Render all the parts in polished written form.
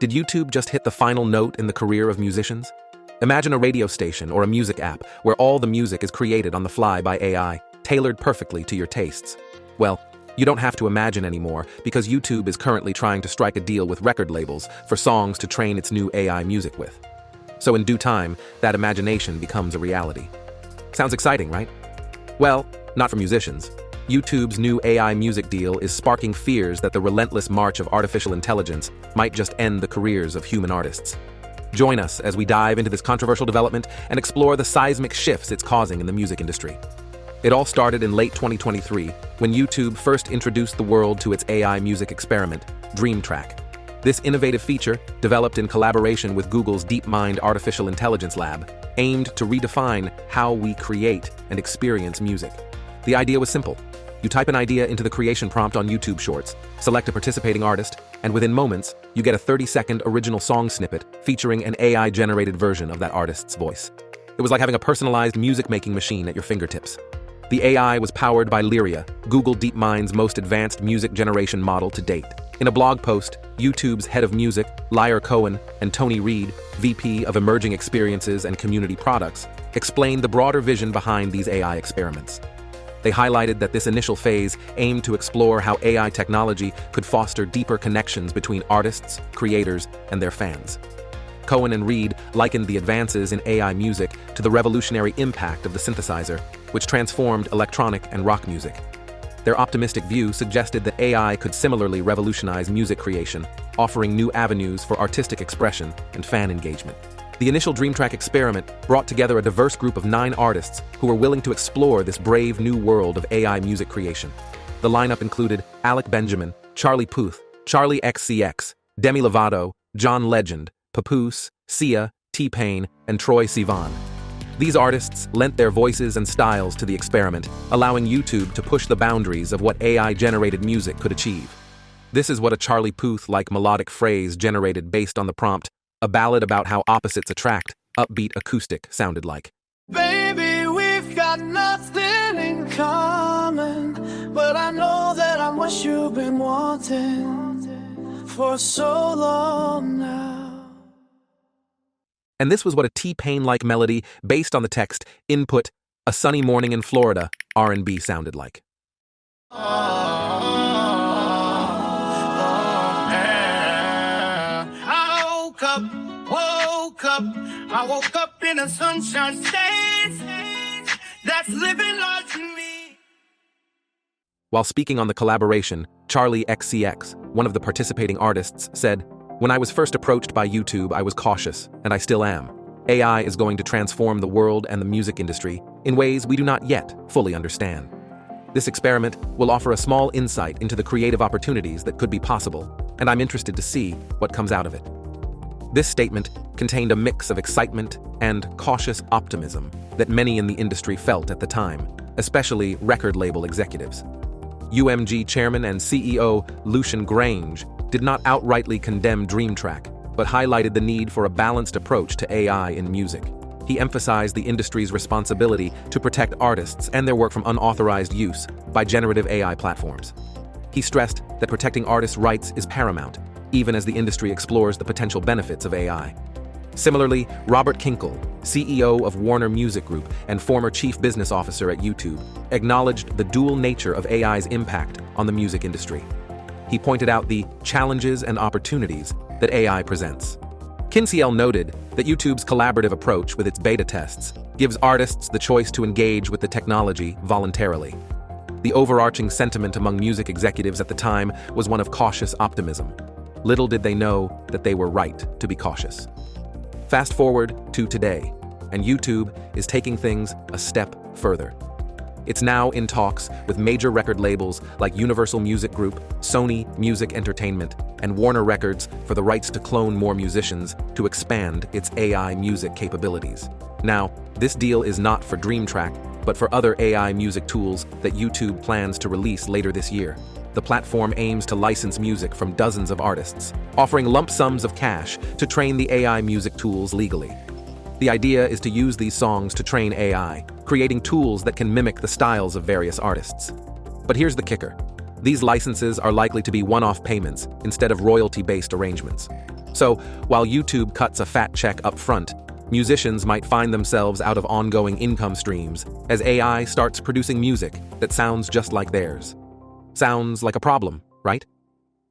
Did YouTube just hit the final note in the career of musicians? Imagine a radio station or a music app where all the music is created on the fly by AI, tailored perfectly to your tastes. Well, you don't have to imagine anymore because YouTube is currently trying to strike a deal with record labels for songs to train its new AI music with. So in due time, that imagination becomes a reality. Sounds exciting, right? Well, not for musicians. YouTube's new AI music deal is sparking fears that the relentless march of artificial intelligence might just end the careers of human artists. Join us as we dive into this controversial development and explore the seismic shifts it's causing in the music industry. It all started in late 2023 when YouTube first introduced the world to its AI music experiment, DreamTrack. This innovative feature, developed in collaboration with Google's DeepMind artificial intelligence lab, aimed to redefine how we create and experience music. The idea was simple. You type an idea into the creation prompt on YouTube Shorts, select a participating artist, and within moments, you get a 30-second original song snippet featuring an AI-generated version of that artist's voice. It was like having a personalized music-making machine at your fingertips. The AI was powered by Lyria, Google DeepMind's most advanced music generation model to date. In a blog post, YouTube's head of music, Lyre Cohen, and Tony Reed, VP of Emerging Experiences and Community Products, explained the broader vision behind these AI experiments. They highlighted that this initial phase aimed to explore how AI technology could foster deeper connections between artists, creators, and their fans. Cohen and Reed likened the advances in AI music to the revolutionary impact of the synthesizer, which transformed electronic and rock music. Their optimistic view suggested that AI could similarly revolutionize music creation, offering new avenues for artistic expression and fan engagement. The initial DreamTrack experiment brought together a diverse group of 9 artists who were willing to explore this brave new world of AI music creation. The lineup included Alec Benjamin, Charlie Puth, Charlie XCX, Demi Lovato, John Legend, Papoose, Sia, T-Pain, and Troye Sivan. These artists lent their voices and styles to the experiment, allowing YouTube to push the boundaries of what AI-generated music could achieve. This is what a Charlie Puth-like melodic phrase generated based on the prompt, a ballad about how opposites attract, upbeat acoustic sounded like. Baby, we've got nothing in common, but I know that I'm what you've been wanting for so long now. And this was what a T-Pain-like melody based on the text input, a sunny morning in Florida, R&B sounded like. I woke up in a sunshine state that's living large in me. While speaking on the collaboration, Charlie XCX, one of the participating artists, said, "When I was first approached by YouTube, I was cautious, and I still am. AI is going to transform the world and the music industry in ways we do not yet fully understand. This experiment will offer a small insight into the creative opportunities that could be possible, and I'm interested to see what comes out of it." This statement contained a mix of excitement and cautious optimism that many in the industry felt at the time, especially record label executives. UMG chairman and CEO Lucian Grange did not outrightly condemn DreamTrack, but highlighted the need for a balanced approach to AI in music. He emphasized the industry's responsibility to protect artists and their work from unauthorized use by generative AI platforms. He stressed that protecting artists' rights is paramount, even as the industry explores the potential benefits of AI. Similarly, Robert Kinkle, CEO of Warner Music Group and former chief business officer at YouTube, acknowledged the dual nature of AI's impact on the music industry. He pointed out the challenges and opportunities that AI presents. Kinsey noted that YouTube's collaborative approach with its beta tests gives artists the choice to engage with the technology voluntarily. The overarching sentiment among music executives at the time was one of cautious optimism. Little did they know that they were right to be cautious. Fast forward to today, and YouTube is taking things a step further. It's now in talks with major record labels like Universal Music Group, Sony Music Entertainment, and Warner Records for the rights to clone more musicians to expand its AI music capabilities. Now, this deal is not for DreamTrack, but for other AI music tools that YouTube plans to release later this year. The platform aims to license music from dozens of artists, offering lump sums of cash to train the AI music tools legally. The idea is to use these songs to train AI, creating tools that can mimic the styles of various artists. But here's the kicker. These licenses are likely to be one-off payments instead of royalty-based arrangements. So, while YouTube cuts a fat check up front, musicians might find themselves out of ongoing income streams as AI starts producing music that sounds just like theirs. Sounds like a problem, right?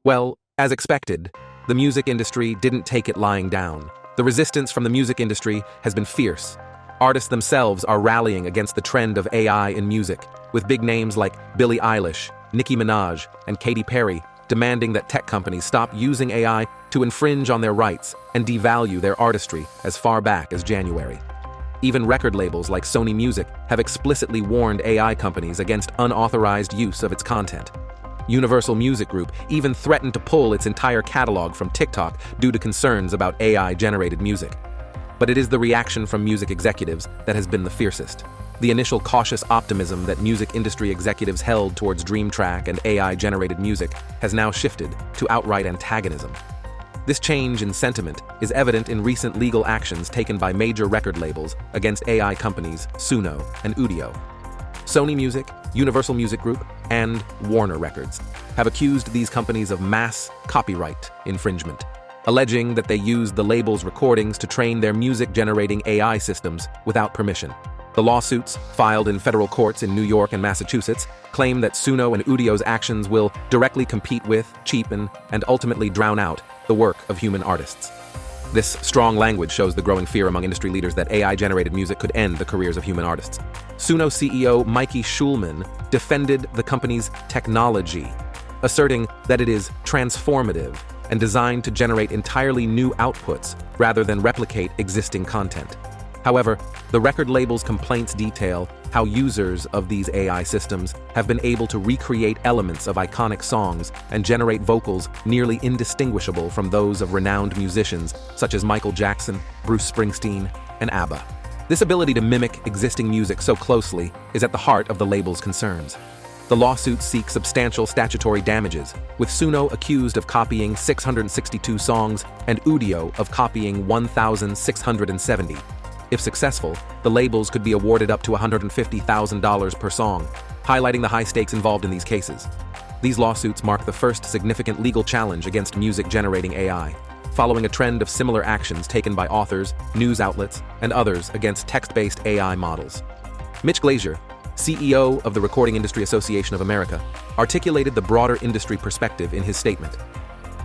Well, as expected, the music industry didn't take it lying down. The resistance from the music industry has been fierce. Artists themselves are rallying against the trend of AI in music, with big names like Billie Eilish, Nicki Minaj, and Katy Perry demanding that tech companies stop using AI to infringe on their rights and devalue their artistry as far back as January. Even record labels like Sony Music have explicitly warned AI companies against unauthorized use of its content. Universal Music Group even threatened to pull its entire catalog from TikTok due to concerns about AI-generated music. But it is the reaction from music executives that has been the fiercest. The initial cautious optimism that music industry executives held towards Dream Track and AI-generated music has now shifted to outright antagonism. This change in sentiment is evident in recent legal actions taken by major record labels against AI companies Suno and Udio. Sony Music, Universal Music Group, and Warner Records have accused these companies of mass copyright infringement, alleging that they used the label's recordings to train their music-generating AI systems without permission. The lawsuits, filed in federal courts in New York and Massachusetts, claim that Suno and Udio's actions will directly compete with, cheapen, and ultimately drown out the work of human artists. This strong language shows the growing fear among industry leaders that AI-generated music could end the careers of human artists. Suno CEO Mikey Schulman defended the company's technology, asserting that it is transformative and designed to generate entirely new outputs rather than replicate existing content. However, the record label's complaints detail how users of these AI systems have been able to recreate elements of iconic songs and generate vocals nearly indistinguishable from those of renowned musicians such as Michael Jackson, Bruce Springsteen, and ABBA. This ability to mimic existing music so closely is at the heart of the label's concerns. The lawsuits seek substantial statutory damages, with Suno accused of copying 662 songs and Udio of copying 1,670. If successful, the labels could be awarded up to $150,000 per song, highlighting the high stakes involved in these cases. These lawsuits mark the first significant legal challenge against music-generating AI, following a trend of similar actions taken by authors, news outlets, and others against text-based AI models. Mitch Glazier, CEO of the Recording Industry Association of America, articulated the broader industry perspective in his statement.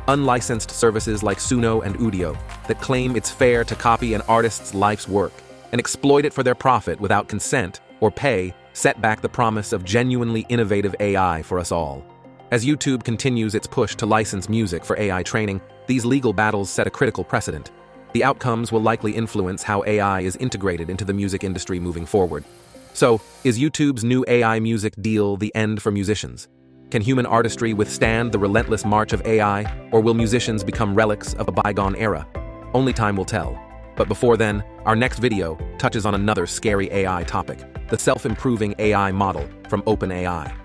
Unlicensed services like Suno and Udio that claim it's fair to copy an artist's life's work and exploit it for their profit without consent or pay set back the promise of genuinely innovative AI for us all. As YouTube continues its push to license music for AI training, these legal battles set a critical precedent. The outcomes will likely influence how AI is integrated into the music industry moving forward. So, is YouTube's new AI music deal the end for musicians? Can human artistry withstand the relentless march of AI, or will musicians become relics of a bygone era? Only time will tell. But before then, our next video touches on another scary AI topic, the self-improving AI model from OpenAI.